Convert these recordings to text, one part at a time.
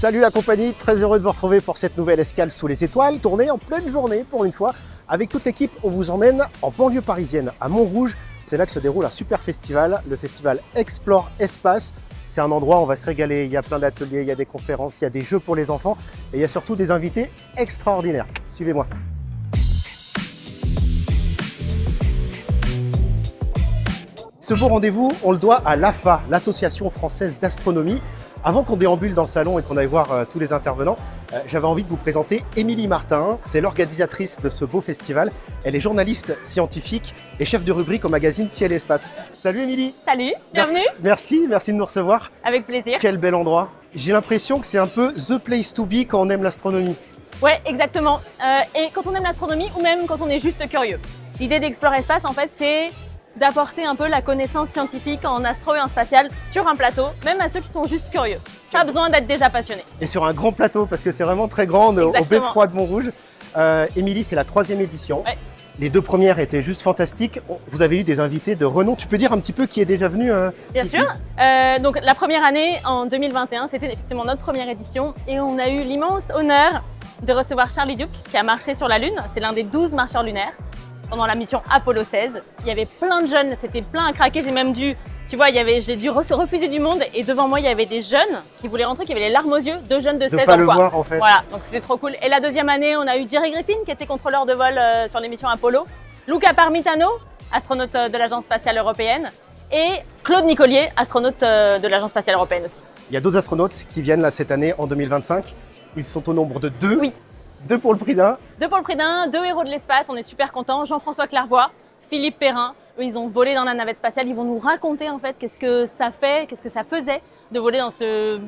Salut la compagnie, très heureux de vous retrouver pour cette nouvelle escale sous les étoiles, tournée en pleine journée pour une fois. Avec toute l'équipe, on vous emmène en banlieue parisienne, à Montrouge. C'est là que se déroule un super festival, le festival Explore Espace. C'est un endroit où on va se régaler, il y a plein d'ateliers, il y a des conférences, il y a des jeux pour les enfants et il y a surtout des invités extraordinaires. Suivez-moi. Ce beau rendez-vous, on le doit à l'AFA, l'Association française d'astronomie. Avant qu'on déambule dans le salon et qu'on aille voir tous les intervenants, j'avais envie de vous présenter Émilie Martin. C'est l'organisatrice de ce beau festival. Elle est journaliste scientifique et chef de rubrique au magazine Ciel et Espace. Salut Émilie. Salut, bienvenue. Merci de nous recevoir. Avec plaisir. Quel bel endroit. J'ai l'impression que c'est un peu the place to be quand on aime l'astronomie. Ouais, exactement. Et quand on aime l'astronomie ou même quand on est juste curieux. L'idée d'Explore Espace, en fait, c'est d'apporter un peu la connaissance scientifique en astro et en spatial sur un plateau, même à ceux qui sont juste curieux. Pas besoin d'être déjà passionné. Et sur un grand plateau, parce que c'est vraiment très grand, au Beffroi de Montrouge. Émilie, c'est la 3e édition. Ouais. Les 2 premières étaient juste fantastiques. Vous avez eu des invités de renom. Tu peux dire un petit peu qui est déjà venu Bien ici sûr. Donc la première année, en 2021, c'était effectivement notre première édition. Et on a eu l'immense honneur de recevoir Charlie Duke, qui a marché sur la Lune. C'est l'un des 12 marcheurs lunaires pendant la mission Apollo 16. Il y avait plein de jeunes, c'était plein à craquer. J'ai même dû, tu vois, j'ai dû refuser du monde. Et devant moi, il y avait des jeunes qui voulaient rentrer, qui avaient les larmes aux yeux, 2 jeunes de 16 ans. Pas le voir en fait. Voilà, donc c'était trop cool. Et la 2e année, on a eu Jerry Griffin, qui était contrôleur de vol sur les missions Apollo. Luca Parmitano, astronaute de l'Agence spatiale européenne. Et Claude Nicolier, astronaute de l'Agence spatiale européenne aussi. Il y a 2 astronautes qui viennent là cette année, en 2025. Ils sont au nombre de 2. Oui. 2 pour le prix d'un. 2 pour le prix d'un, 2 héros de l'espace, on est super contents. Jean-François Clairvoy, Philippe Perrin, eux, ils ont volé dans la navette spatiale. Ils vont nous raconter en fait qu'est-ce que ça fait, qu'est-ce que ça faisait de voler dans ce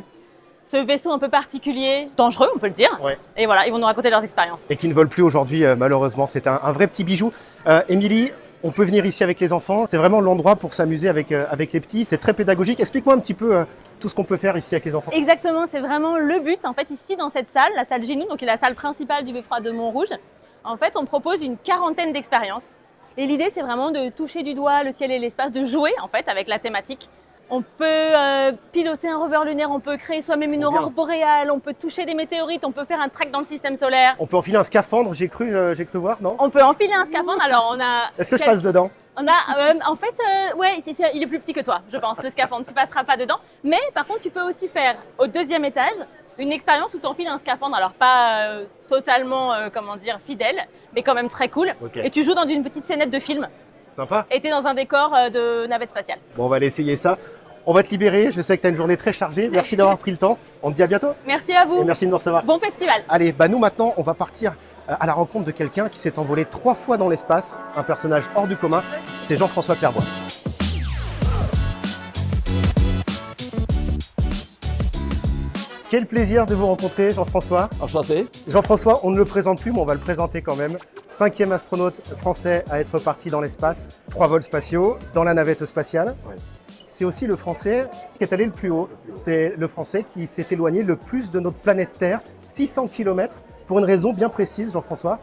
vaisseau un peu particulier, dangereux on peut le dire. Ouais. Et voilà, ils vont nous raconter leurs expériences. Et qui ne volent plus aujourd'hui malheureusement, c'est un vrai petit bijou. Émilie, on peut venir ici avec les enfants, c'est vraiment l'endroit pour s'amuser avec les petits, c'est très pédagogique. Explique-moi un petit peu tout ce qu'on peut faire ici avec les enfants. Exactement, c'est vraiment le but. En fait, ici dans cette salle, la salle Ginou, donc qui est la salle principale du Beffroi de Montrouge, en fait, on propose une 40aine d'expériences. Et l'idée, c'est vraiment de toucher du doigt le ciel et l'espace, de jouer en fait avec la thématique. On peut piloter un rover lunaire, on peut créer soi-même une aurore boréale, on peut toucher des météorites, on peut faire un trek dans le système solaire. On peut enfiler un scaphandre, j'ai cru voir, non? On peut enfiler un scaphandre, alors on a... Est-ce que je passe dedans? On a, en fait, ouais, il est plus petit que toi, je pense, le scaphandre, tu passeras pas dedans. Mais par contre, tu peux aussi faire au 2e étage une expérience où tu enfiles un scaphandre, alors pas totalement, fidèle, mais quand même très cool. Okay. Et tu joues dans une petite scénette de film. Sympa. Et t'es dans un décor de navette spatiale. Bon, on va aller essayer ça. On va te libérer, je sais que tu as une journée très chargée. Merci d'avoir pris le temps. On te dit à bientôt. Merci à vous. Et merci de nous recevoir. Bon festival. Allez, nous maintenant, on va partir à la rencontre de quelqu'un qui s'est envolé 3 fois dans l'espace. Un personnage hors du commun, c'est Jean-François Clairvoy. Quel plaisir de vous rencontrer, Jean-François. Enchanté. Jean-François, on ne le présente plus, mais on va le présenter quand même. 5e astronaute français à être parti dans l'espace. 3 vols spatiaux dans la navette spatiale. Ouais. C'est aussi le Français qui est allé le plus haut. C'est le Français qui s'est éloigné le plus de notre planète Terre, 600 km, pour une raison bien précise, Jean-François.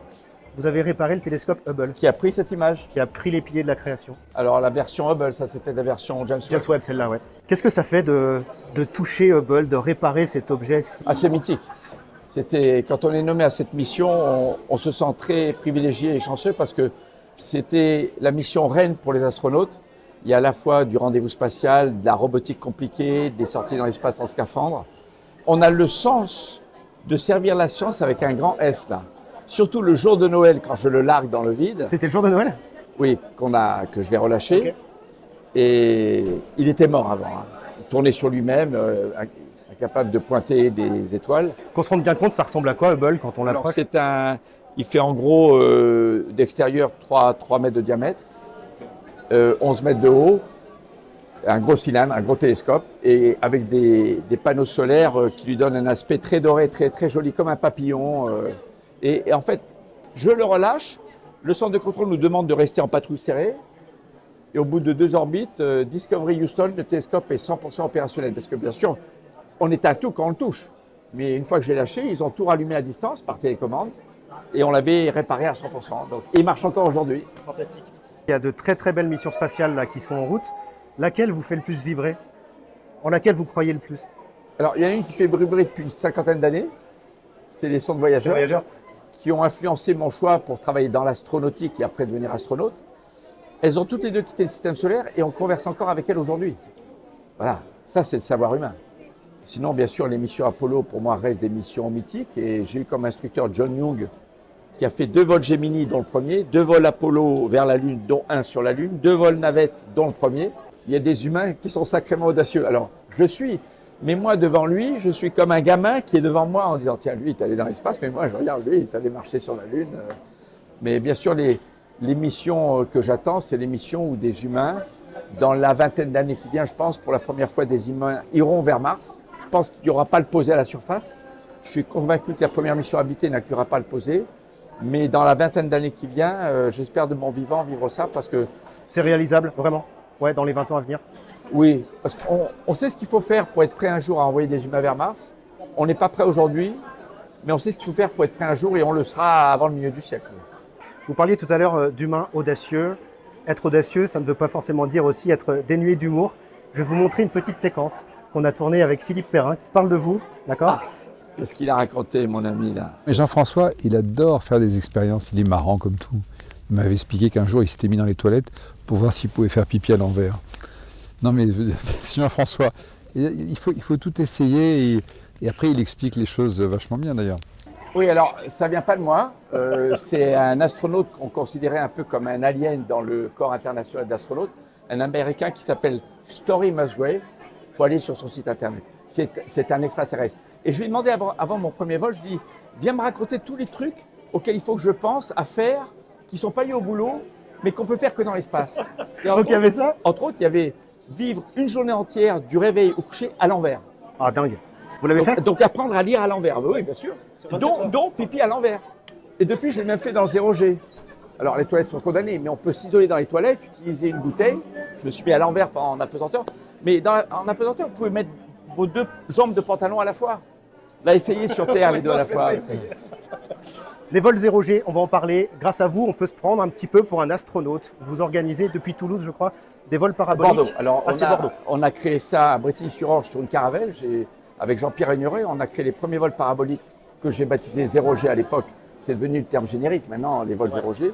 Vous avez réparé le télescope Hubble. Qui a pris cette image. Qui a pris les piliers de la création. Alors la version Hubble, ça c'est peut-être la version James Webb. James Webb, celle-là, ouais. Qu'est-ce que ça fait de toucher Hubble, de réparer cet objet assez mythique. C'était, quand on est nommé à cette mission, on se sent très privilégié et chanceux parce que c'était la mission reine pour les astronautes. Il y a à la fois du rendez-vous spatial, de la robotique compliquée, des sorties dans l'espace en scaphandre. On a le sens de servir la science avec un grand S là. Surtout le jour de Noël, quand je le largue dans le vide. C'était le jour de Noël? Oui, que je l'ai relâché. Okay. Et il était mort avant. Hein. Il tournait sur lui-même, incapable de pointer des étoiles. Qu'on se rende bien compte, ça ressemble à quoi Hubble quand on l'approche? Il fait en gros d'extérieur 3 mètres de diamètre, 11 mètres de haut, un gros cylindre, un gros télescope, et avec des panneaux solaires qui lui donnent un aspect très doré, très, très joli, comme un papillon. Et en fait, je le relâche, le centre de contrôle nous demande de rester en patrouille serrée, et au bout de 2 orbites, Discovery Houston, le télescope est 100% opérationnel, parce que bien sûr, on est à tout quand on le touche. Mais une fois que j'ai lâché, ils ont tout rallumé à distance par télécommande, et on l'avait réparé à 100%. Donc, et il marche encore aujourd'hui. C'est fantastique. Il y a de très très belles missions spatiales là, qui sont en route. Laquelle vous fait le plus vibrer? En laquelle vous croyez le plus? Alors, il y en a une qui fait bruit depuis une cinquantaine d'années. C'est les sondes voyageurs, qui ont influencé mon choix pour travailler dans l'astronautique et après devenir astronaute. Elles ont toutes les deux quitté le système solaire et on converse encore avec elles aujourd'hui. Voilà, ça c'est le savoir humain. Sinon, bien sûr, les missions Apollo, pour moi, restent des missions mythiques. Et j'ai eu comme instructeur John Young, qui a fait 2 vols Gemini, dont le premier, 2 vols Apollo vers la Lune, dont un sur la Lune, 2 vols navettes, dont le premier. Il y a des humains qui sont sacrément audacieux. Alors, je suis, mais moi, devant lui, je suis comme un gamin qui est devant moi en disant, tiens, lui, il est allé dans l'espace, mais moi, je regarde, lui, il est allé marcher sur la Lune. Mais bien sûr, les missions que j'attends, c'est les missions où des humains, dans la vingtaine d'années qui vient, je pense, pour la première fois, des humains iront vers Mars. Je pense qu'il n'y aura pas le posé à la surface. Je suis convaincu que la première mission habitée n'inclura pas le posé. Mais dans la vingtaine d'années qui vient, j'espère de mon vivant vivre ça parce que… C'est réalisable, vraiment? Ouais, dans les 20 ans à venir? Oui, parce qu'on sait ce qu'il faut faire pour être prêt un jour à envoyer des humains vers Mars. On n'est pas prêt aujourd'hui, mais on sait ce qu'il faut faire pour être prêt un jour et on le sera avant le milieu du siècle. Vous parliez tout à l'heure d'humains audacieux. Être audacieux, ça ne veut pas forcément dire aussi être dénué d'humour. Je vais vous montrer une petite séquence qu'on a tournée avec Philippe Perrin, qui parle de vous, d'accord? Qu'est-ce qu'il a raconté, mon ami, là? Mais Jean-François, il adore faire des expériences, il est marrant comme tout. Il m'avait expliqué qu'un jour, il s'était mis dans les toilettes pour voir s'il pouvait faire pipi à l'envers. Non mais Jean-François, il faut tout essayer et après il explique les choses vachement bien d'ailleurs. Oui, alors ça vient pas de moi. C'est un astronaute qu'on considérait un peu comme un alien dans le corps international d'astronautes, un Américain qui s'appelle Story Musgrave. Il faut aller sur son site internet. C'est un extraterrestre. Et je lui ai demandé avant mon premier vol, je lui ai dit, viens me raconter tous les trucs auxquels il faut que je pense à faire, qui ne sont pas liés au boulot, mais qu'on peut faire que dans l'espace. Donc il y avait ça? Entre autres, il y avait vivre une journée entière du réveil au coucher à l'envers. Ah dingue. Vous l'avez fait? Donc apprendre à lire à l'envers, oui bien sûr. Dont pipi à l'envers. Et depuis, je l'ai même fait dans 0G. Alors les toilettes sont condamnées, mais on peut s'isoler dans les toilettes, utiliser une bouteille. Je me suis mis à l'envers en apesanteur. Mais en apesanteur, vous pouvez mettre vos 2 jambes de pantalon à la fois. Là, essayez sur Terre les 2 à la fois. Les vols 0G, on va en parler. Grâce à vous, on peut se prendre un petit peu pour un astronaute. Vous organisez depuis Toulouse, je crois, des vols paraboliques. Bordeaux. Alors, Bordeaux. On a créé ça à Bretigny-sur-Orge sur une caravelle. Avec Jean-Pierre Aigneret, on a créé les premiers vols paraboliques que j'ai baptisés 0G à l'époque. C'est devenu le terme générique maintenant, les vols 0G.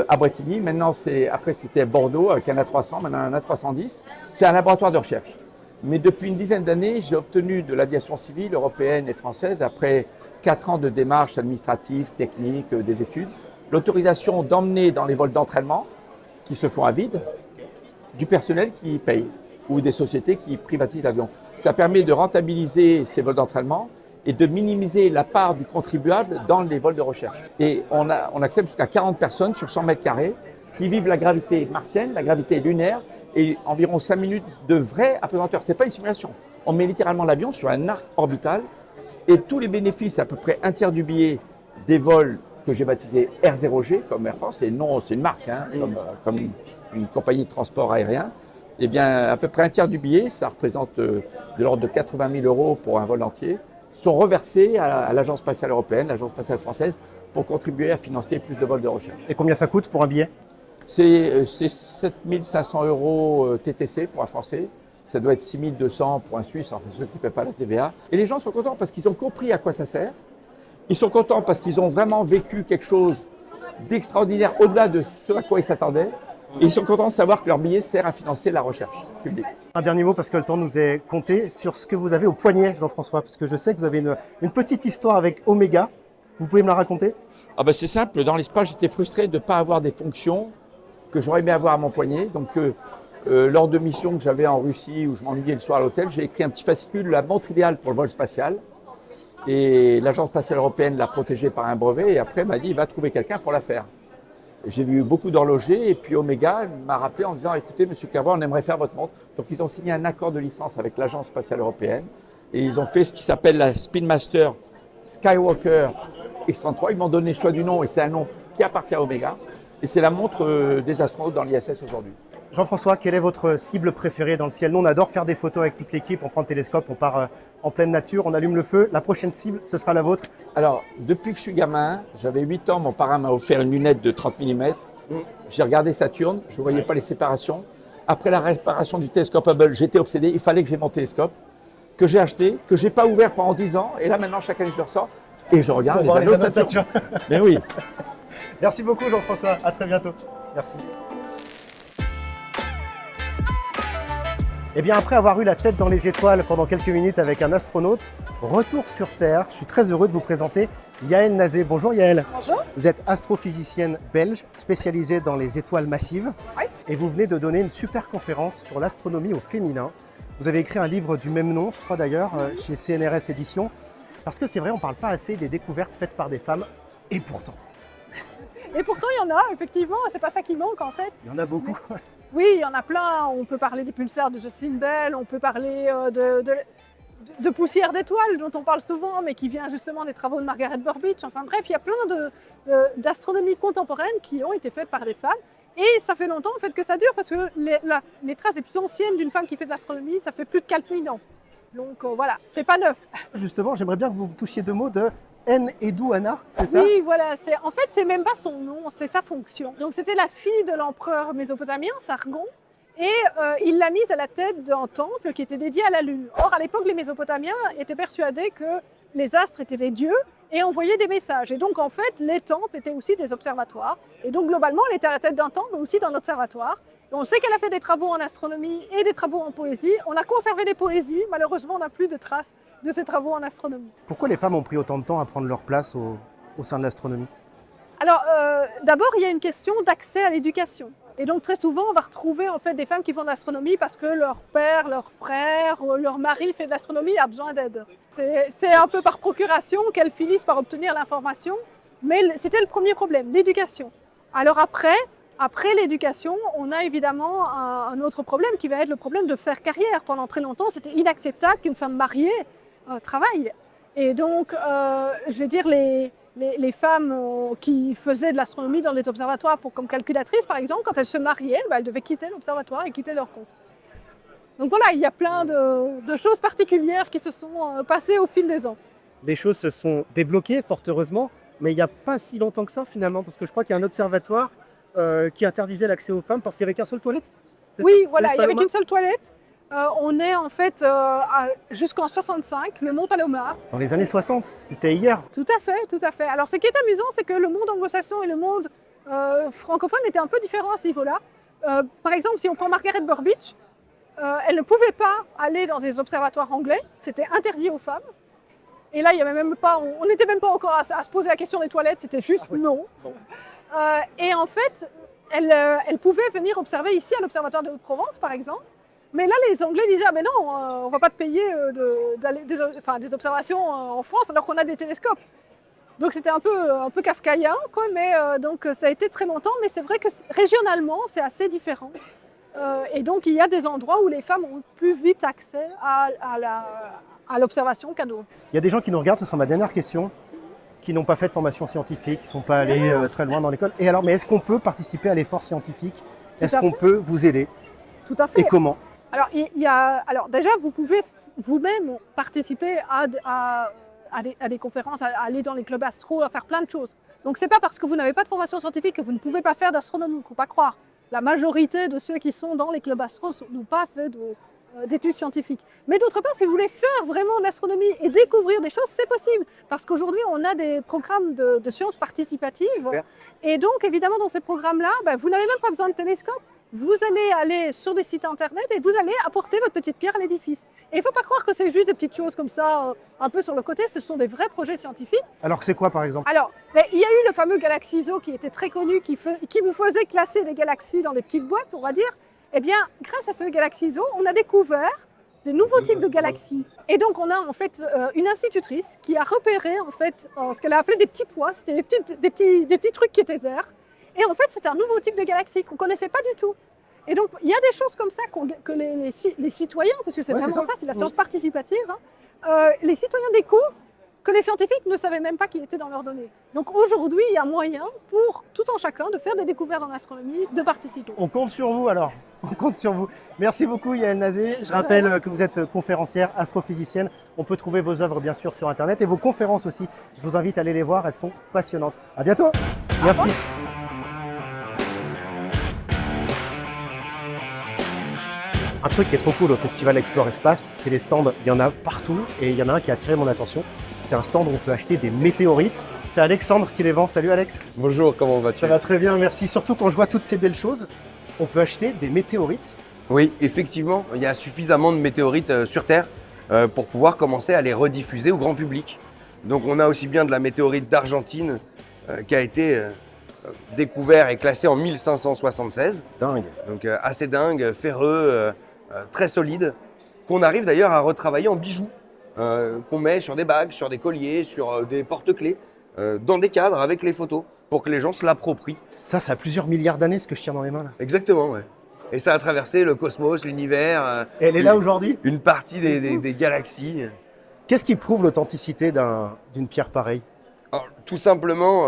À Bretigny, maintenant, après c'était Bordeaux avec un A300, maintenant un A310. C'est un laboratoire de recherche. Mais depuis une dizaine d'années, j'ai obtenu de l'aviation civile européenne et française, après 4 ans de démarches administratives, techniques, des études, l'autorisation d'emmener dans les vols d'entraînement, qui se font à vide, du personnel qui paye ou des sociétés qui privatisent l'avion. Ça permet de rentabiliser ces vols d'entraînement et de minimiser la part du contribuable dans les vols de recherche. Et on accepte jusqu'à 40 personnes sur 100 mètres carrés qui vivent la gravité martienne, la gravité lunaire, et environ 5 minutes de vraie apesanteur. Ce n'est pas une simulation. On met littéralement l'avion sur un arc orbital et tous les bénéfices, à peu près un tiers du billet des vols que j'ai baptisés R0G, comme Air France, et non, c'est une marque, hein, comme une compagnie de transport aérien, eh bien, à peu près un tiers du billet, ça représente de l'ordre de 80 000 € pour un vol entier, sont reversés à l'Agence spatiale européenne, l'Agence spatiale française, pour contribuer à financer plus de vols de recherche. Et combien ça coûte pour un billet? C'est 7 500 € TTC pour un Français. Ça doit être 6 200 pour un Suisse, enfin ceux qui ne paient pas la TVA. Et les gens sont contents parce qu'ils ont compris à quoi ça sert. Ils sont contents parce qu'ils ont vraiment vécu quelque chose d'extraordinaire au-delà de ce à quoi ils s'attendaient. Et ils sont contents de savoir que leur billet sert à financer la recherche publique. Un dernier mot, parce que le temps nous est compté, sur ce que vous avez au poignet, Jean-François, parce que je sais que vous avez une petite histoire avec Omega. Vous pouvez me la raconter? C'est simple, dans l'espace, j'étais frustré de ne pas avoir des fonctions que j'aurais aimé avoir à mon poignet. Donc, lors de missions que j'avais en Russie, où je m'ennuyais le soir à l'hôtel, j'ai écrit un petit fascicule, la montre idéale pour le vol spatial. Et l'Agence spatiale européenne l'a protégée par un brevet, et après m'a dit, va trouver quelqu'un pour la faire. J'ai vu beaucoup d'horlogers, et puis Omega m'a rappelé en disant, écoutez, monsieur Cavois, on aimerait faire votre montre. Donc, ils ont signé un accord de licence avec l'Agence spatiale européenne, et ils ont fait ce qui s'appelle la Spin Master Skywalker X33. Ils m'ont donné le choix du nom, et c'est un nom qui appartient à Omega. Et c'est la montre des astronautes dans l'ISS aujourd'hui. Jean-François, quelle est votre cible préférée dans le ciel? Nous, on adore faire des photos avec toute l'équipe, on prend le télescope, on part en pleine nature, on allume le feu. La prochaine cible, ce sera la vôtre? Alors, depuis que je suis gamin, j'avais 8 ans, mon parrain m'a offert une lunette de 30 mm. J'ai regardé Saturne, je ne voyais pas les séparations. Après la réparation du télescope Hubble, j'étais obsédé, il fallait que j'ai mon télescope. que j'ai acheté, que j'ai pas ouvert pendant 10 ans, et là maintenant chaque année je le ressors et je regarde Pour voir les anneaux de anneaux de Saturne. Saturne. Mais oui. Merci beaucoup Jean-François, à très bientôt. Merci. Et bien après avoir eu la tête dans les étoiles pendant quelques minutes avec un astronaute, retour sur Terre, je suis très heureux de vous présenter Yaël Nazé. Bonjour Yaël. Bonjour. Vous êtes astrophysicienne belge spécialisée dans les étoiles massives. Oui. Et vous venez de donner une super conférence sur l'astronomie au féminin. Vous avez écrit un livre du même nom, je crois d'ailleurs, chez CNRS Éditions. Parce que c'est vrai, on ne parle pas assez des découvertes faites par des femmes, et pourtant. Et pourtant, il y en a, effectivement, c'est pas ça qui manque en fait. Il y en a beaucoup. Oui, il y en a plein. On peut parler des pulsars de Jocelyn Bell, on peut parler de poussière d'étoiles dont on parle souvent, mais qui vient justement des travaux de Margaret Burbidge. Enfin bref, il y a plein d'astronomie contemporaine qui ont été faites par des femmes. Et ça fait longtemps en fait que ça dure parce que les traces les plus anciennes d'une femme qui fait de l'astronomie, ça fait plus de 4000 ans. Donc voilà, c'est pas neuf. Justement, j'aimerais bien que vous me touchiez deux mots de Enhedu Anna, c'est ça? Oui, voilà. En fait, c'est même pas son nom, c'est sa fonction. Donc, c'était la fille de l'empereur mésopotamien, Sargon, et il l'a mise à la tête d'un temple qui était dédié à la Lune. Or, à l'époque, les Mésopotamiens étaient persuadés que les astres étaient des dieux et envoyaient des messages. Et donc, en fait, les temples étaient aussi des observatoires. Et donc, globalement, elle était à la tête d'un temple, mais aussi d'un observatoire. Et on sait qu'elle a fait des travaux en astronomie et des travaux en poésie. On a conservé des poésies. Malheureusement, on n'a plus de traces de ces travaux en astronomie. Pourquoi les femmes ont pris autant de temps à prendre leur place au sein de l'astronomie? Alors, d'abord, il y a une question d'accès à l'éducation. Et donc, très souvent, on va retrouver en fait des femmes qui font de l'astronomie parce que leur père, leur frère ou leur mari fait de l'astronomie et a besoin d'aide. C'est un peu par procuration qu'elles finissent par obtenir l'information. Mais c'était le premier problème, l'éducation. Alors après l'éducation, on a évidemment un autre problème qui va être le problème de faire carrière. Pendant très longtemps, c'était inacceptable qu'une femme mariée travaille. Et donc, je vais dire, les femmes qui faisaient de l'astronomie dans les observatoires comme calculatrices, par exemple, quand elles se mariaient, elles devaient quitter l'observatoire et quitter leur poste. Donc voilà, il y a plein de choses particulières qui se sont passées au fil des ans. Les choses se sont débloquées, fort heureusement, mais il n'y a pas si longtemps que ça finalement, parce que je crois qu'il y a un observatoire qui interdisait l'accès aux femmes parce qu'il n'y avait qu'un seul toilette. Oui, voilà, il n'y avait qu'une seule toilette. On est en fait jusqu'en 65, le Mont Palomar. Dans les années 60, c'était hier. Tout à fait, tout à fait. Alors ce qui est amusant, c'est que le monde anglo-saxon et le monde francophone étaient un peu différents à ce niveau-là. Par exemple, si on prend Margaret Burbidge, elle ne pouvait pas aller dans des observatoires anglais, c'était interdit aux femmes. Et là, il y avait même pas, on n'était même pas encore à se poser la question des toilettes, c'était juste non. Bon. Et en fait, elle pouvait venir observer ici à l'Observatoire de Haute-Provence, par exemple. Mais là, les Anglais disaient « Ah mais non, on ne va pas te payer des observations en France alors qu'on a des télescopes. » Donc c'était un peu kafkaïen, quoi, mais donc ça a été très longtemps. Mais c'est vrai que régionalement, c'est assez différent. Et donc il y a des endroits où les femmes ont plus vite accès à l'observation qu'à d'autres. Il y a des gens qui nous regardent, ce sera ma dernière question, qui n'ont pas fait de formation scientifique, qui ne sont pas allés très loin dans l'école. Et alors, mais est-ce qu'on peut participer à l'effort scientifique? Est-ce qu'on peut vous aider? Tout à fait. Et comment? Alors déjà, vous pouvez vous-même participer à des conférences, à aller dans les clubs astro, à faire plein de choses. Donc c'est pas parce que vous n'avez pas de formation scientifique que vous ne pouvez pas faire d'astronomie, il ne faut pas croire. La majorité de ceux qui sont dans les clubs astro n'ont pas fait d'études scientifiques. Mais d'autre part, si vous voulez faire vraiment de l'astronomie et découvrir des choses, c'est possible. Parce qu'aujourd'hui, on a des programmes de sciences participatives. Super. Et donc, évidemment, dans ces programmes-là, vous n'avez même pas besoin de télescope. Vous allez aller sur des sites internet et vous allez apporter votre petite pierre à l'édifice. Et il ne faut pas croire que c'est juste des petites choses comme ça, un peu sur le côté. Ce sont des vrais projets scientifiques. Alors c'est quoi par exemple? Alors, il y a eu le fameux Galaxizo qui était très connu, qui vous faisait classer des galaxies dans des petites boîtes, on va dire. Eh bien, grâce à ce Galaxizo, on a découvert des nouveaux types de galaxies. Et donc, on a en fait une institutrice qui a repéré en fait ce qu'elle a appelé des petits pois. C'était des petits trucs qui étaient verts. Et en fait, c'est un nouveau type de galaxie qu'on ne connaissait pas du tout. Et donc, il y a des choses comme ça que les citoyens, parce que c'est vraiment ça, c'est la science participative, les citoyens découvrent que les scientifiques ne savaient même pas qui était dans leurs données. Donc aujourd'hui, il y a moyen pour tout un chacun de faire des découvertes en astronomie, de participer. On compte sur vous alors, on compte sur vous. Merci beaucoup Yaël Nazé. Je rappelle que vous êtes conférencière, astrophysicienne. On peut trouver vos œuvres bien sûr sur Internet et vos conférences aussi. Je vous invite à aller les voir, elles sont passionnantes. À bientôt. Merci. Un truc qui est trop cool au festival Explore Espace, c'est les stands. Il y en a partout et il y en a un qui a attiré mon attention. C'est un stand où on peut acheter des météorites. C'est Alexandre qui les vend. Salut Alex. Bonjour, comment vas-tu? Ça va très bien, merci. Surtout quand je vois toutes ces belles choses, on peut acheter des météorites. Oui, effectivement, il y a suffisamment de météorites sur Terre pour pouvoir commencer à les rediffuser au grand public. Donc on a aussi bien de la météorite d'Argentine qui a été découvert et classé en 1576. Dingue. Donc assez dingue, ferreux, très solide, qu'on arrive d'ailleurs à retravailler en bijoux, qu'on met sur des bagues, sur des colliers, sur des porte-clés, dans des cadres avec les photos, pour que les gens se l'approprient. Ça a plusieurs milliards d'années ce que je tiens dans les mains là. Exactement, ouais. Et ça a traversé le cosmos, l'univers. Et elle est là aujourd'hui. Une partie des galaxies. Qu'est-ce qui prouve l'authenticité d'une pierre pareille? Alors, tout simplement,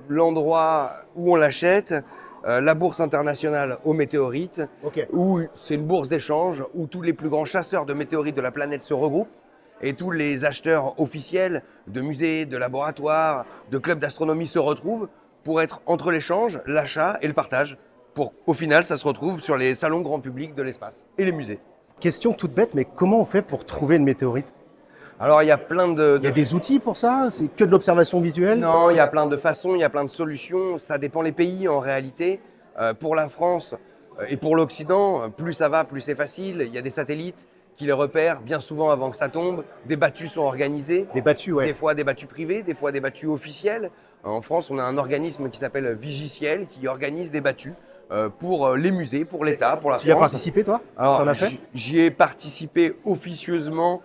l'endroit où on l'achète, la bourse internationale aux météorites, où c'est une bourse d'échange, où tous les plus grands chasseurs de météorites de la planète se regroupent, et tous les acheteurs officiels de musées, de laboratoires, de clubs d'astronomie se retrouvent pour être entre l'échange, l'achat et le partage. Pour, au final, ça se retrouve sur les salons grand public de l'espace et les musées. Question toute bête, mais comment on fait pour trouver une météorite? Alors, il y a plein de... Il y a des outils pour ça? C'est que de l'observation visuelle? Non, il y a plein de façons, il y a plein de solutions. Ça dépend les pays en réalité. Pour la France et pour l'Occident, plus ça va, plus c'est facile. Il y a des satellites qui les repèrent bien souvent avant que ça tombe. Des battues sont organisées. Des battues, ouais. Des fois des battues privées, des fois des battues officielles. En France, on a un organisme qui s'appelle Vigiciel qui organise des battues pour les musées, pour l'État, pour la France. Tu y as participé toi? Alors, T'en as fait? j'y ai participé officieusement,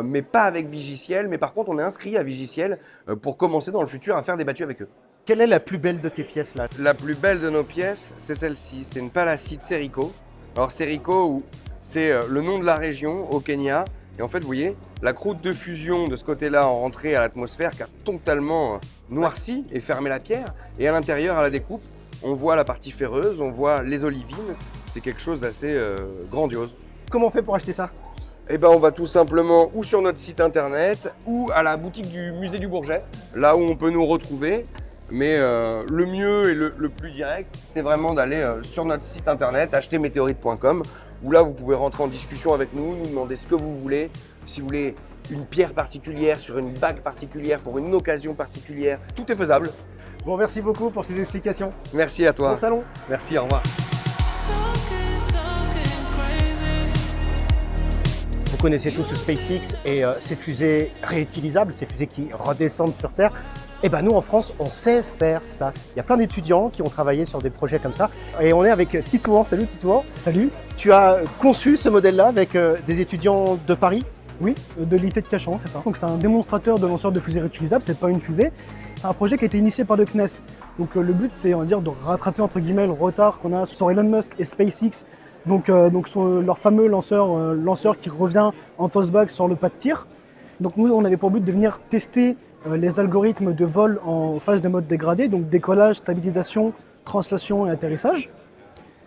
mais pas avec Vigiciel. Mais par contre, on est inscrit à Vigiciel pour commencer dans le futur à faire des battues avec eux. Quelle est la plus belle de tes pièces là? La plus belle de nos pièces, c'est celle-ci. C'est une palacite Serico. Alors Serico, c'est le nom de la région au Kenya. Et en fait, vous voyez, la croûte de fusion de ce côté-là en rentrée à l'atmosphère qui a totalement noirci et fermé la pierre. Et à l'intérieur, à la découpe, on voit la partie ferreuse, on voit les olivines. C'est quelque chose d'assez grandiose. Comment on fait pour acheter ça? Eh ben, on va tout simplement ou sur notre site internet ou à la boutique du musée du Bourget, là où on peut nous retrouver. Mais le mieux et le plus direct, c'est vraiment d'aller sur notre site internet, achetermétéorite.com, où là, vous pouvez rentrer en discussion avec nous, nous demander ce que vous voulez. Si vous voulez une pierre particulière, sur une bague particulière, pour une occasion particulière, tout est faisable. Bon, merci beaucoup pour ces explications. Merci à toi. Bon salon. Merci, au revoir. Vous connaissez tous SpaceX et ces fusées réutilisables, ces fusées qui redescendent sur Terre. Eh ben nous en France, on sait faire ça. Il y a plein d'étudiants qui ont travaillé sur des projets comme ça. Et on est avec Titouan. Salut Titouan. Salut. Tu as conçu ce modèle-là avec des étudiants de Paris? Oui, de l'IT de Cachan, c'est ça. Donc c'est un démonstrateur de lanceur de fusées réutilisables, c'est pas une fusée. C'est un projet qui a été initié par le CNES. Donc le but c'est, on va dire, de rattraper entre guillemets le retard qu'on a sur Elon Musk et SpaceX. Donc leur fameux lanceur qui revient en tossback sur le pas de tir. Donc nous on avait pour but de venir tester les algorithmes de vol en phase de mode dégradé, donc décollage, stabilisation, translation et atterrissage.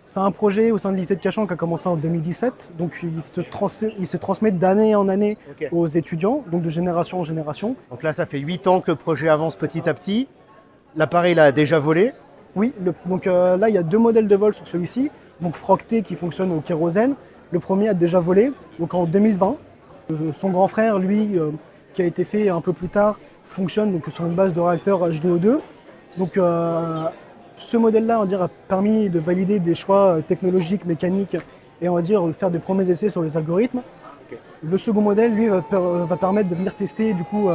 C'est un projet au sein de l'IT de Cachan qui a commencé en 2017, donc il se transmet d'année en année aux étudiants, donc de génération en génération. Donc là, ça fait 8 ans que le projet avance petit à petit. L'appareil a déjà volé. Oui, donc là, il y a 2 modèles de vol sur celui-ci. Donc Frocté qui fonctionne au kérosène. Le premier a déjà volé, donc en 2020. Son grand frère, lui, qui a été fait un peu plus tard, fonctionne donc sur une base de réacteur H2O2. Donc ce modèle-là, on va dire, a permis de valider des choix technologiques, mécaniques et on va dire faire des premiers essais sur les algorithmes. Le second modèle, lui, va permettre de venir tester du coup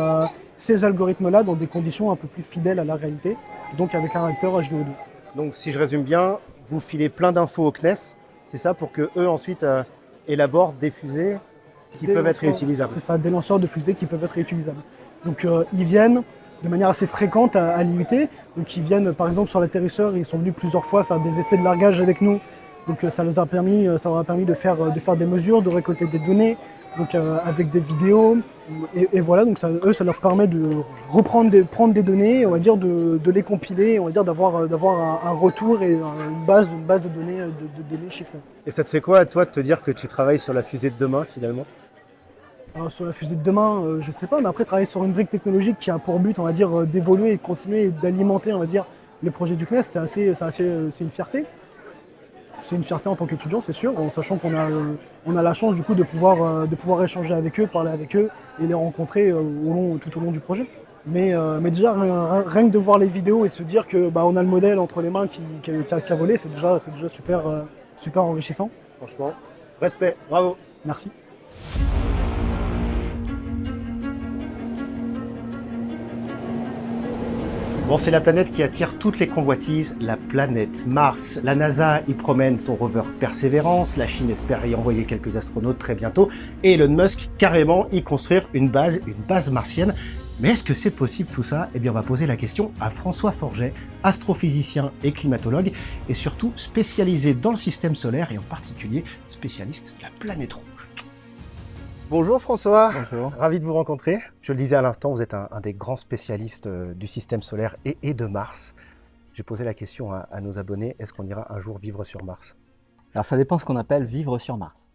ces algorithmes-là dans des conditions un peu plus fidèles à la réalité, donc avec un réacteur H2O2. Donc si je résume bien, vous filez plein d'infos au CNES, c'est ça, pour que eux ensuite élaborent des fusées qui peuvent être réutilisables. C'est ça, des lanceurs de fusées qui peuvent être réutilisables. Donc ils viennent de manière assez fréquente à l'IUT. Donc ils viennent par exemple sur l'atterrisseur, ils sont venus plusieurs fois faire des essais de largage avec nous. Donc ça leur a permis de faire des mesures, de récolter des données, donc avec des vidéos. Et voilà, donc ça leur permet de prendre des données, on va dire de les compiler, on va dire d'avoir un retour et une base de données chiffrées. Et ça te fait quoi à toi de te dire que tu travailles sur la fusée de demain finalement? Alors, sur la fusée de demain, je sais pas, mais après travailler sur une brique technologique qui a pour but, on va dire, d'évoluer et de continuer et d'alimenter, on va dire, les projets du CNES, c'est une fierté. C'est une fierté en tant qu'étudiant, c'est sûr, en sachant on a la chance du coup de pouvoir échanger avec eux, parler avec eux et les rencontrer tout au long du projet. Mais déjà, rien que de voir les vidéos et de se dire que on a le modèle entre les mains qui a volé, c'est déjà super enrichissant. Franchement, respect, bravo. Merci. Bon, c'est la planète qui attire toutes les convoitises, la planète Mars. La NASA y promène son rover Perseverance, la Chine espère y envoyer quelques astronautes très bientôt, et Elon Musk carrément y construire une base martienne. Mais est-ce que c'est possible tout ça? Eh bien, on va poser la question à François Forget, astrophysicien et climatologue, et surtout spécialisé dans le système solaire, et en particulier spécialiste de la planète rouge. Bonjour François, bonjour. Ravi de vous rencontrer. Je le disais à l'instant, vous êtes un des grands spécialistes du système solaire et de Mars. J'ai posé la question à nos abonnés, est-ce qu'on ira un jour vivre sur Mars? Alors ça dépend ce qu'on appelle vivre sur Mars.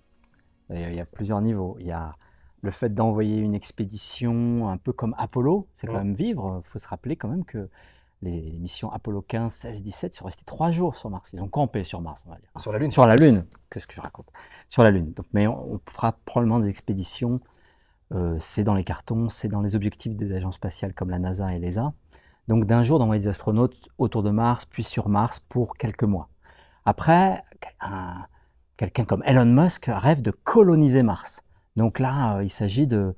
Il y a plusieurs niveaux. Il y a le fait d'envoyer une expédition un peu comme Apollo, c'est quand même vivre. Il faut se rappeler quand même que les missions Apollo 15, 16, 17 sont restées 3 jours sur Mars. Ils ont campé sur Mars, on va dire. Sur la Lune? Sur la Lune. Qu'est-ce que je raconte? Sur la Lune. Donc, mais on fera probablement des expéditions. C'est dans les cartons, c'est dans les objectifs des agences spatiales comme la NASA et l'ESA. Donc d'un jour d'envoyer des astronautes autour de Mars, puis sur Mars pour quelques mois. Après, quelqu'un comme Elon Musk rêve de coloniser Mars. Donc là, il s'agit de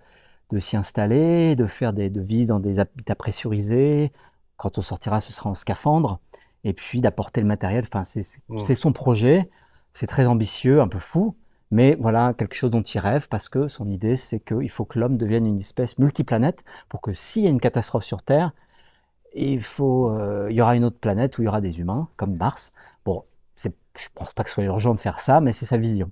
s'y installer, de vivre dans des habitats pressurisés. Quand on sortira, ce sera en scaphandre. Et puis d'apporter le matériel. Enfin, c'est son projet. C'est très ambitieux, un peu fou. Mais voilà, quelque chose dont il rêve parce que son idée, c'est qu'il faut que l'homme devienne une espèce multiplanète pour que s'il y a une catastrophe sur Terre, il y aura une autre planète où il y aura des humains, comme Mars. Bon, je ne pense pas que ce soit urgent de faire ça, mais c'est sa vision.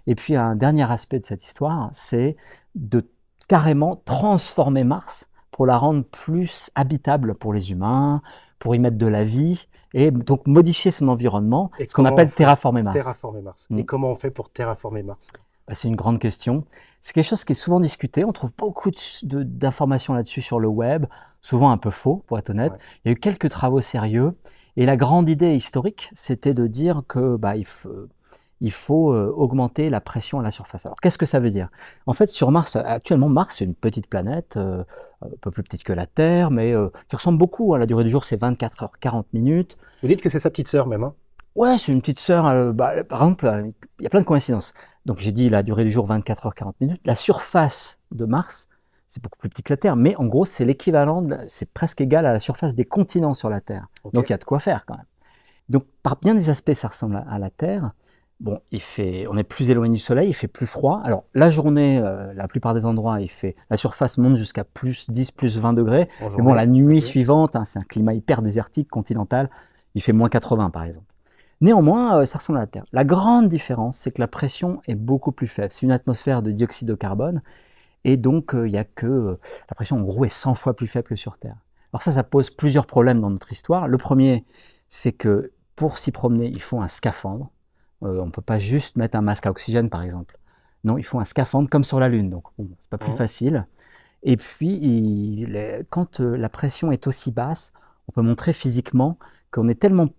Et puis un dernier aspect de cette histoire, c'est de carrément transformer Mars pour la rendre plus habitable pour les humains, pour y mettre de la vie, et donc modifier son environnement, ce qu'on appelle terraformer Mars. Terraformer Mars. Et comment on fait pour terraformer Mars? C'est une grande question. C'est quelque chose qui est souvent discuté. On trouve beaucoup d'informations là-dessus sur le web, souvent un peu faux, pour être honnête. Ouais. Il y a eu quelques travaux sérieux. Et la grande idée historique, c'était de dire que il faut augmenter la pression à la surface. Alors, qu'est-ce que ça veut dire? En fait, sur Mars, actuellement, Mars, c'est une petite planète, un peu plus petite que la Terre, mais qui ressemble beaucoup. Hein. La durée du jour, c'est 24 heures 40 minutes. Vous dites que c'est sa petite sœur même, hein? Ouais, c'est une petite sœur. Par exemple, il y a plein de coïncidences. Donc, j'ai dit la durée du jour, 24 heures 40 minutes. La surface de Mars, c'est beaucoup plus petit que la Terre, mais en gros, c'est l'équivalent, c'est presque égal à la surface des continents sur la Terre. Okay. Donc, il y a de quoi faire quand même. Donc, par bien des aspects, ça ressemble à la Terre. Bon, on est plus éloigné du soleil, il fait plus froid. Alors, la journée, la plupart des endroits, la surface monte jusqu'à plus 10, plus 20 degrés. Mais bon, la nuit suivante, c'est un climat hyper désertique, continental, il fait moins 80 par exemple. Néanmoins, ça ressemble à la Terre. La grande différence, c'est que la pression est beaucoup plus faible. C'est une atmosphère de dioxyde de carbone, et donc la pression en gros est 100 fois plus faible que sur Terre. Alors ça pose plusieurs problèmes dans notre histoire. Le premier, c'est que pour s'y promener, il faut un scaphandre. On ne peut pas juste mettre un masque à oxygène, par exemple. Non, il faut un scaphandre comme sur la Lune, donc bon, c'est pas plus facile. Et puis, quand la pression est aussi basse, on peut montrer physiquement qu'on est tellement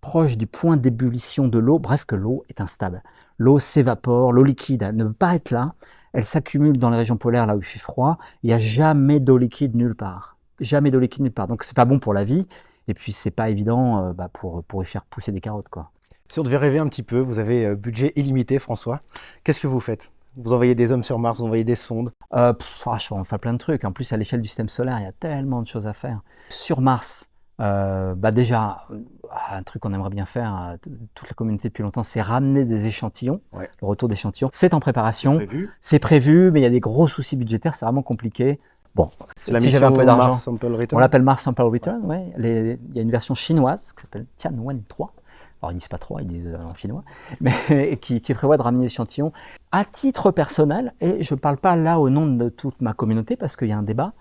proche du point d'ébullition de l'eau, bref, que l'eau est instable. L'eau s'évapore, l'eau liquide, elle ne peut pas être là, elle s'accumule dans les régions polaires, là où il fait froid, il n'y a jamais d'eau liquide nulle part. Jamais d'eau liquide nulle part, donc c'est pas bon pour la vie, et puis c'est pas évident pour y faire pousser des carottes, quoi. Si on devait rêver un petit peu, vous avez budget illimité, François. Qu'est-ce que vous faites? Vous envoyez des hommes sur Mars, vous envoyez des sondes? On fait plein de trucs. En plus, à l'échelle du système solaire, il y a tellement de choses à faire. Sur Mars, déjà, un truc qu'on aimerait bien faire, toute la communauté depuis longtemps, c'est ramener des échantillons. Ouais. Le retour d'échantillons, c'est en préparation. C'est prévu, mais il y a des gros soucis budgétaires, c'est vraiment compliqué. Bon, si j'avais un peu d'argent, on l'appelle Mars Sample Return. Ouais. Il y a une version chinoise qui s'appelle Tianwen 3. Alors ils disent pas 3, ils disent en chinois, mais qui prévoit de ramener des échantillons. À titre personnel, et je ne parle pas là au nom de toute ma communauté parce qu'il y a un débat,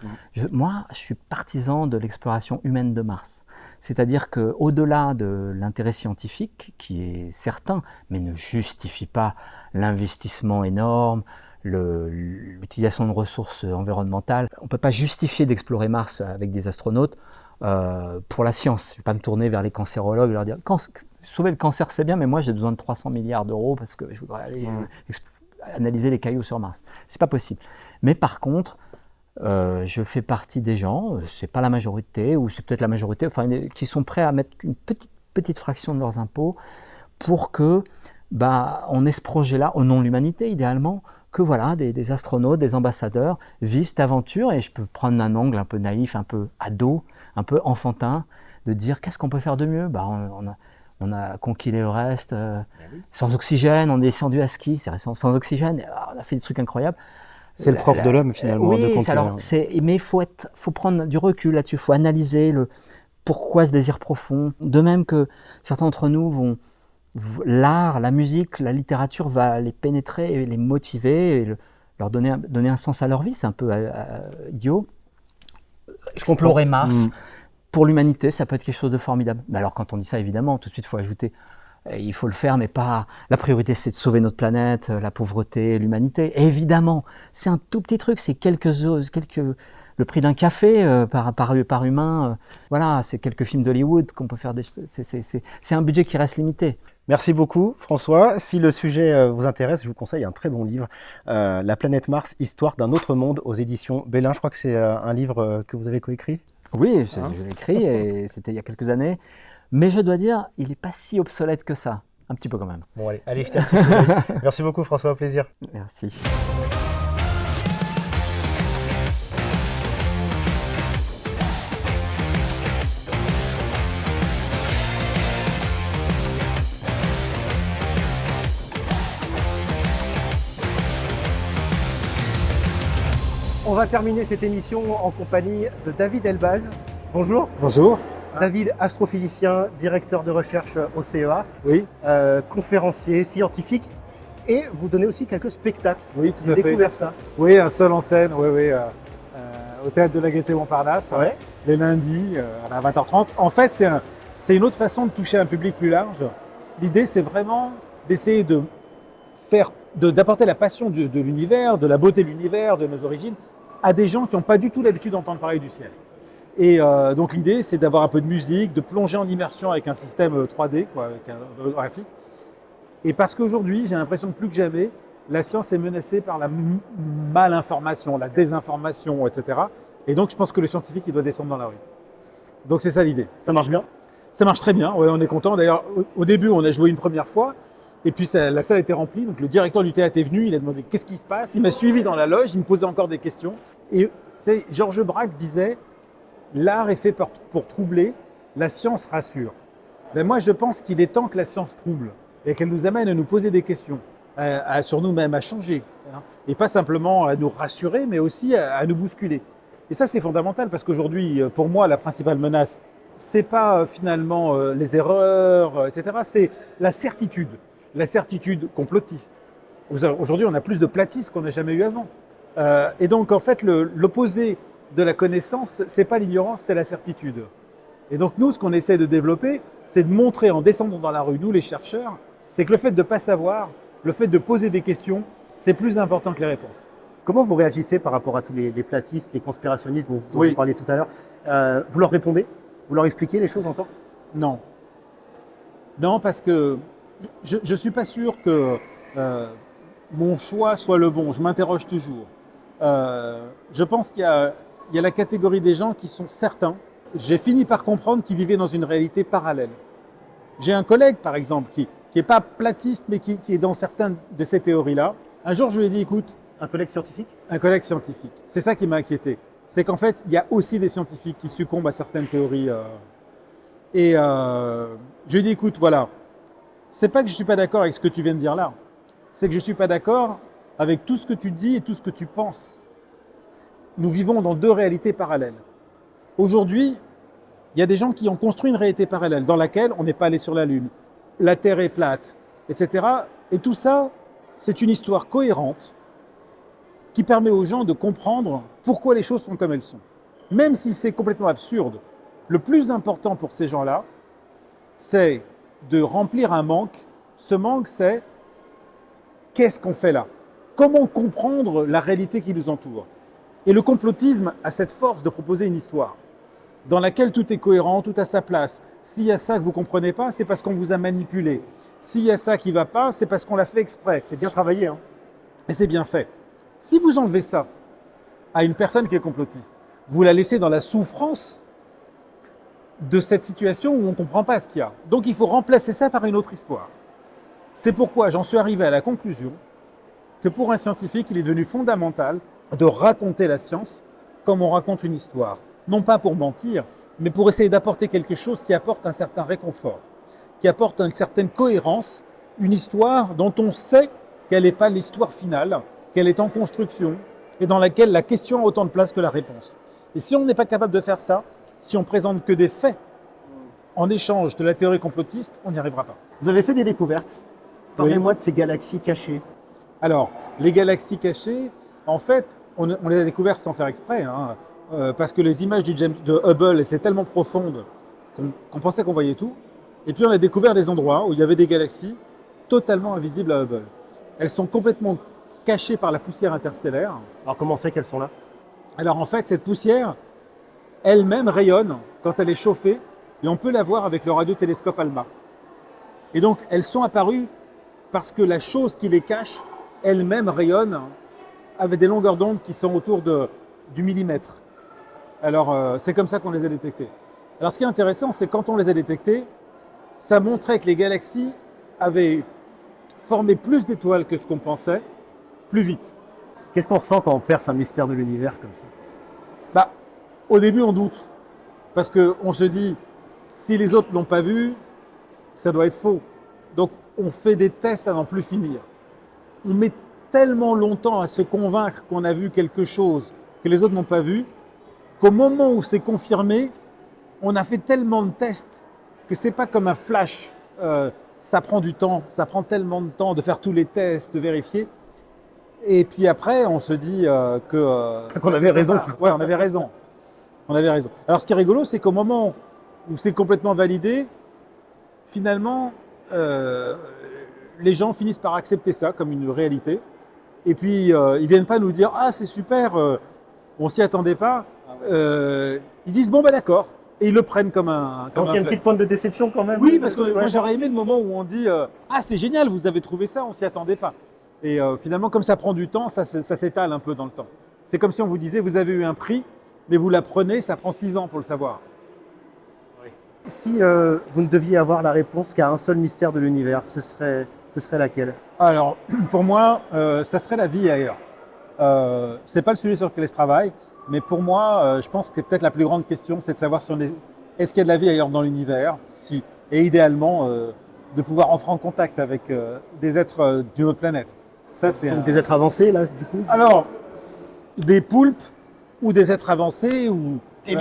moi je suis partisan de l'exploration humaine de Mars. C'est-à-dire qu'au-delà de l'intérêt scientifique, qui est certain, mais ne justifie pas l'investissement énorme, l'utilisation de ressources environnementales, on ne peut pas justifier d'explorer Mars avec des astronautes pour la science. Je ne vais pas me tourner vers les cancérologues et leur dire sauver le cancer c'est bien, mais moi j'ai besoin de 300 milliards d'euros parce que je voudrais aller analyser les cailloux sur Mars. C'est pas possible. Mais par contre, je fais partie des gens, c'est pas la majorité, ou c'est peut-être la majorité, enfin, qui sont prêts à mettre une petite fraction de leurs impôts pour que on ait ce projet-là, au nom de l'humanité idéalement, que voilà, des astronautes, des ambassadeurs vivent cette aventure. Et je peux prendre un angle un peu naïf, un peu ado, un peu enfantin, de dire qu'est-ce qu'on peut faire de mieux. On a conquis l'Everest sans oxygène, on est descendu à ski, c'est récent, sans oxygène, on a fait des trucs incroyables. C'est le propre de l'homme finalement. Oui, de mais il faut prendre du recul là-dessus, il faut analyser pourquoi ce désir profond. De même que certains d'entre nous l'art, la musique, la littérature va les pénétrer et les motiver et leur donner un sens à leur vie, c'est un peu idiot. Explorer Mars. Pour l'humanité, ça peut être quelque chose de formidable. Mais alors, quand on dit ça, évidemment, tout de suite, il faut ajouter, il faut le faire, mais pas. La priorité, c'est de sauver notre planète, la pauvreté, l'humanité. Et évidemment, c'est un tout petit truc, c'est le prix d'un café par humain. Voilà, c'est quelques films d'Hollywood qu'on peut faire. C'est un budget qui reste limité. Merci beaucoup, François. Si le sujet vous intéresse, je vous conseille un très bon livre, La planète Mars, histoire d'un autre monde, aux éditions Belin. Je crois que c'est un livre que vous avez coécrit. Oui, je l'ai écrit et c'était il y a quelques années. Mais je dois dire, il n'est pas si obsolète que ça. Un petit peu quand même. Bon, allez, jetez un petit coup d'œil. Merci beaucoup, François, au plaisir. Merci. On va terminer cette émission en compagnie de David Elbaz. Bonjour. Bonjour. David, astrophysicien, directeur de recherche au CEA, oui. Conférencier, scientifique, et vous donnez aussi quelques spectacles. Oui, tout à fait. J'ai découvert ça. Oui, un seul en scène, au Théâtre de la Gaîté Montparnasse, les lundis à 20h30. En fait, c'est une autre façon de toucher un public plus large. L'idée, c'est vraiment d'essayer d'apporter la passion de l'univers, de la beauté de l'univers, de nos origines, à des gens qui n'ont pas du tout l'habitude d'entendre parler du ciel. Et donc l'idée, c'est d'avoir un peu de musique, de plonger en immersion avec un système 3D, avec un graphique. Et parce qu'aujourd'hui, j'ai l'impression que plus que jamais, la science est menacée par la malinformation, la désinformation, etc. Et donc je pense que le scientifique, il doit descendre dans la rue. Donc c'est ça l'idée. Ça marche bien? Ça marche très bien, on est content. D'ailleurs, au début, on a joué une première fois. Et puis la salle était remplie, donc le directeur du théâtre est venu, il a demandé qu'est-ce qui se passe. Il m'a suivi dans la loge, il me posait encore des questions. Et Georges Braque disait « L'art est fait pour troubler, la science rassure ». Ben moi je pense qu'il est temps que la science trouble et qu'elle nous amène à nous poser des questions sur nous-mêmes, à changer. Et pas simplement à nous rassurer, mais aussi à nous bousculer. Et ça c'est fondamental parce qu'aujourd'hui, pour moi, la principale menace, c'est pas finalement les erreurs, etc. C'est la certitude. La certitude complotiste. Aujourd'hui, on a plus de platistes qu'on n'a jamais eu avant. Et donc, en fait, l'opposé de la connaissance, c'est pas l'ignorance, c'est la certitude. Et donc, nous, ce qu'on essaie de développer, c'est de montrer, en descendant dans la rue, nous, les chercheurs, c'est que le fait de ne pas savoir, le fait de poser des questions, c'est plus important que les réponses. Comment vous réagissez par rapport à tous les platistes, les conspirationnistes dont vous parliez tout à l'heure? Vous leur répondez? Vous leur expliquez les choses encore? Non. Non, parce que je ne suis pas sûr que mon choix soit le bon. Je m'interroge toujours. Je pense qu'il y a la catégorie des gens qui sont certains. J'ai fini par comprendre qu'ils vivaient dans une réalité parallèle. J'ai un collègue, par exemple, qui n'est pas platiste, mais qui est dans certaines de ces théories-là. Un jour, je lui ai dit, écoute… Un collègue scientifique? Un collègue scientifique. C'est ça qui m'a inquiété. C'est qu'en fait, il y a aussi des scientifiques qui succombent à certaines théories. Je lui ai dit, écoute, voilà. C'est pas que je suis pas d'accord avec ce que tu viens de dire là. C'est que je suis pas d'accord avec tout ce que tu dis et tout ce que tu penses. Nous vivons dans deux réalités parallèles. Aujourd'hui, il y a des gens qui ont construit une réalité parallèle dans laquelle on n'est pas allé sur la Lune, la Terre est plate, etc. Et tout ça, c'est une histoire cohérente qui permet aux gens de comprendre pourquoi les choses sont comme elles sont. Même si c'est complètement absurde, le plus important pour ces gens-là, c'est de remplir un manque. Ce manque, c'est qu'est-ce qu'on fait là? Comment comprendre la réalité qui nous entoure? Et le complotisme a cette force de proposer une histoire. dans laquelle tout est cohérent, tout a sa place. S'il y a ça que vous ne comprenez pas, c'est parce qu'on vous a manipulé. S'il y a ça qui ne va pas, c'est parce qu'on l'a fait exprès. C'est bien travaillé, hein. Et c'est bien fait. Si vous enlevez ça à une personne qui est complotiste, vous la laissez dans la souffrance de cette situation où on ne comprend pas ce qu'il y a. Donc il faut remplacer ça par une autre histoire. C'est pourquoi j'en suis arrivé à la conclusion que pour un scientifique, il est devenu fondamental de raconter la science comme on raconte une histoire. Non pas pour mentir, mais pour essayer d'apporter quelque chose qui apporte un certain réconfort, qui apporte une certaine cohérence, une histoire dont on sait qu'elle n'est pas l'histoire finale, qu'elle est en construction et dans laquelle la question a autant de place que la réponse. Et si on n'est pas capable de faire ça, si on présente que des faits en échange de la théorie complotiste, on n'y arrivera pas. Vous avez fait des découvertes. Parlez-moi de ces galaxies cachées. Alors, les galaxies cachées, en fait, on les a découvertes sans faire exprès, hein, parce que les images de Hubble étaient tellement profondes qu'on pensait qu'on voyait tout. Et puis on a découvert des endroits où il y avait des galaxies totalement invisibles à Hubble. Elles sont complètement cachées par la poussière interstellaire. Alors comment c'est qu'elles sont là? Alors en fait, cette poussière elle-même rayonne quand elle est chauffée et on peut la voir avec le radiotélescope ALMA. Et donc elles sont apparues parce que la chose qui les cache elle-même rayonne avec des longueurs d'onde qui sont autour du millimètre. Alors c'est comme ça qu'on les a détectées. Alors ce qui est intéressant, c'est quand on les a détectées, ça montrait que les galaxies avaient formé plus d'étoiles que ce qu'on pensait, plus vite. Qu'est-ce qu'on ressent quand on perce un mystère de l'univers comme ça? Bah, au début, on doute. Parce qu'on se dit, si les autres ne l'ont pas vu, ça doit être faux. Donc, on fait des tests à n'en plus finir. On met tellement longtemps à se convaincre qu'on a vu quelque chose que les autres n'ont pas vu, qu'au moment où c'est confirmé, on a fait tellement de tests que c'est pas comme un flash. Ça prend du temps, ça prend tellement de temps de faire tous les tests, de vérifier. Et puis après, on se dit qu'on avait raison. Ouais, on avait raison. On avait raison. Alors ce qui est rigolo, c'est qu'au moment où c'est complètement validé, finalement, les gens finissent par accepter ça comme une réalité. Et puis, ils viennent pas nous dire « Ah, c'est super, on s'y attendait pas ». Ils disent « Bon, bah d'accord ». Et ils le prennent comme un Donc il y a une petite pointe de déception quand même. Oui, parce que moi j'aurais aimé le moment où on dit « Ah, c'est génial, vous avez trouvé ça, on s'y attendait pas ». Et finalement, comme ça prend du temps, ça s'étale un peu dans le temps. C'est comme si on vous disait « Vous avez eu un prix, mais vous l'apprenez, ça prend 6 ans pour le savoir ». Oui. Si vous ne deviez avoir la réponse qu'à un seul mystère de l'univers, ce serait laquelle? Alors, pour moi, ça serait la vie ailleurs. C'est pas le sujet sur lequel je travaille, mais pour moi, je pense que c'est peut-être la plus grande question, c'est de savoir si est-ce qu'il y a de la vie ailleurs dans l'univers, si, et idéalement, de pouvoir entrer en contact avec des êtres d'une autre planète. Ça, c'est donc des êtres avancés, là, du coup? Alors, des poulpes, ou des êtres avancés, ou des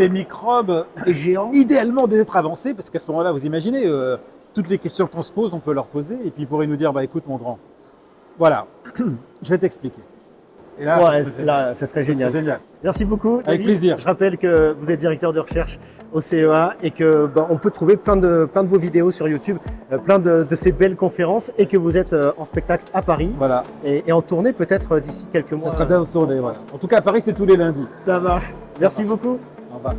microbes, des géants. Idéalement des êtres avancés, parce qu'à ce moment-là, vous imaginez, toutes les questions qu'on se pose, on peut leur poser, et puis ils pourraient nous dire, bah écoute mon grand, voilà, je vais t'expliquer. Et là, ouais, ça serait génial. Génial. Merci beaucoup, David. Avec plaisir. Je rappelle que vous êtes directeur de recherche au CEA et que on peut trouver plein de vos vidéos sur YouTube, plein de ces belles conférences, et que vous êtes en spectacle à Paris. Voilà. Et en tournée peut-être d'ici quelques mois. Ça sera bien en tournée. Ouais. En tout cas, à Paris, c'est tous les lundis. Ça marche. Merci beaucoup. Au revoir.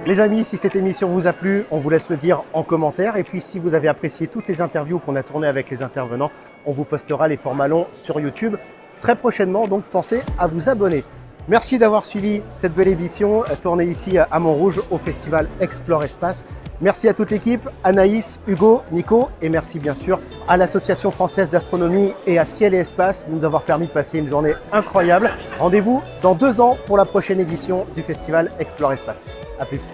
Les amis, si cette émission vous a plu, on vous laisse le dire en commentaire. Et puis, si vous avez apprécié toutes les interviews qu'on a tournées avec les intervenants, on vous postera les formats longs sur YouTube très prochainement. Donc, pensez à vous abonner. Merci d'avoir suivi cette belle émission tournée ici à Montrouge au festival Explore Espace. Merci à toute l'équipe, Anaïs, Hugo, Nico, et merci bien sûr à l'Association française d'astronomie et à Ciel et Espace de nous avoir permis de passer une journée incroyable. Rendez-vous dans 2 ans pour la prochaine édition du festival Explore Espace. À plus.